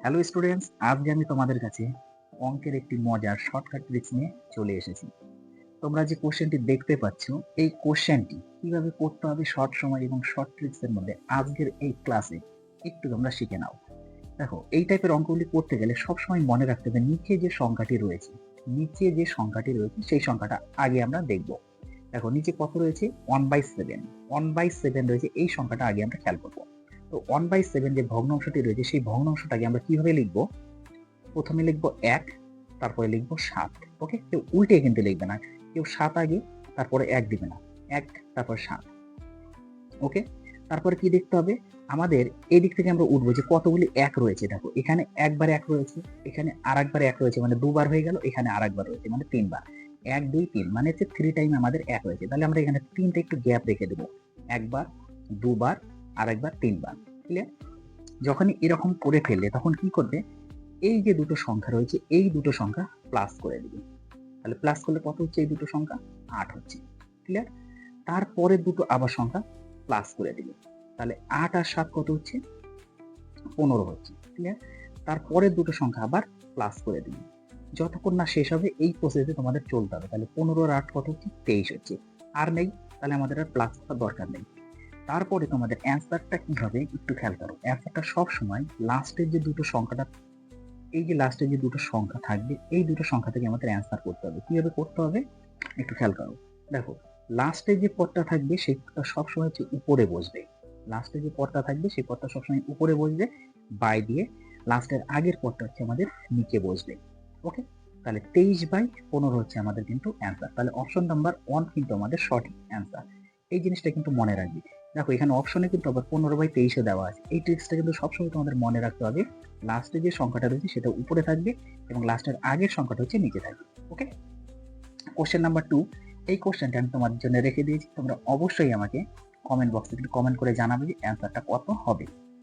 Hello students, আজকে আমি তোমাদের কাছে অঙ্কের একটি মজার শর্টকাট ট্রিক্স নিয়ে চলে এসেছি। তোমরা যে কোশ্চেনটি দেখতে পাচ্ছ, এই কোশ্চেনটি কিভাবে করতে হবে শর্ট সময় এবং শর্ট ট্রিক্স এর মধ্যে আজকের এই ক্লাসে একটু তোমরা শিখে নাও। দেখো, এই টাইপের অঙ্কগুলি করতে গেলে সবসময় মনে রাখতে হবে নিচে যে সংখ্যাটি রয়েছে সেই সংখ্যাটা আগে আমরা দেখব। দেখো, নিচে কত রয়েছে? 1/7। 1/7 রয়েছে, এই সংখ্যাটা আগে আমরা খেয়াল করবো। তো 1/7 যে ভগ্নাংশটি রয়েছে সেই ভগ্নাংশটাকে আমরা কিভাবে লিখবো? প্রথমে লিখবো 1, তারপরে লিখবো 7। ওকে, কেউ উল্টে কিন্তু লিখবে না, কেউ 7 আগে তারপরে 1 দিবে না, 1 তারপর 7। ওকে, তারপরে কি দেখতে হবে? আমাদের এই দিক থেকে আমরা উঠবো যে কতগুলি 1 রয়েছে। দেখো, এখানে একবার 1 রয়েছে, এখানে আরেকবার 1 রয়েছে, মানে দুবার হয়ে গেল, এখানে আরেকবার রয়েছে মানে 3 বার। 1 2 3 মানে হচ্ছে 3 টাইম আমাদের 1 রয়েছে। তাহলে আমরা এখানে 3টা একটু গ্যাপ রেখে দেবো, একবার, দুবার, আরেকবার, 3 বার। ক্লিয়ার? যখনই এরকম করে ফেললে তখন কি করবে? এই যে দুটো সংখ্যা রয়েছে এই দুটো সংখ্যা প্লাস করে দিবে। তাহলে প্লাস করলে কত হচ্ছে? এই দুটো সংখ্যা 8 হচ্ছে। ক্লিয়ার? তারপরে দুটো আবার সংখ্যা প্লাস করে দিবে। তাহলে 8 আর 7 কত হচ্ছে? 15 হচ্ছে। ক্লিয়ার? তারপরে দুটো সংখ্যা আবার প্লাস করে দিবে। যতক্ষণ না শেষ হবে এই প্রসেসে তোমাদের চলতে হবে। তাহলে 15 আর 8 কত হচ্ছে? 23 হচ্ছে। আর নেই, তাহলে আমাদের আর প্লাস করার দরকার নেই। তারপরে তোমাদের অ্যান্সারটা কি হবে একটু খেয়াল করো। অ্যান্সারটা সব সময় লাস্টের যে দুটো সংখ্যাটা, এই যে লাস্টে যে দুটো সংখ্যা থাকবে এই দুটো সংখ্যা থেকে আমাদের অ্যান্সার করতে হবে। কিভাবে করতে হবে একটু খেয়াল করো। দেখো, লাস্টে যে পদটা থাকবে সেই পদটা সবসময় হচ্ছে উপরে বসবে। লাস্টে যে পদটা থাকবে সেই পদটা সবসময় উপরে বসবে বাই দিয়ে। লাস্টের আগের পদটা হচ্ছে আমাদের নিচে বসবে। ওকে, তাহলে 23/15 হচ্ছে আমাদের কিন্তু অ্যান্সার। তাহলে অপশন নাম্বার 1 কিন্তু আমাদের সঠিক অ্যান্সার। এই জিনিসটা কিন্তু মনে রাখবে। দেখো, এখানে অপশনে কিন্তু আবার 15/23 দেওয়া আছে। এই ট্রিক্সটা কিন্তু সবসময় তোমাদের মনে রাখতে হবে। লাস্টে যে সংখ্যাটা রয়েছে সেটা উপরে থাকবে এবং লাস্টের আগের সংখ্যাটা হচ্ছে নিচে থাকবে। ওকে, কোশ্চেন নাম্বার 2, এই কোশ্চেনটা আমি তোমাদের জন্য রেখে দিয়েছি। তোমরা অবশ্যই আমাকে কমেন্ট বক্সে কমেন্ট করে জানাবে যে অ্যান্সারটা কত হবে।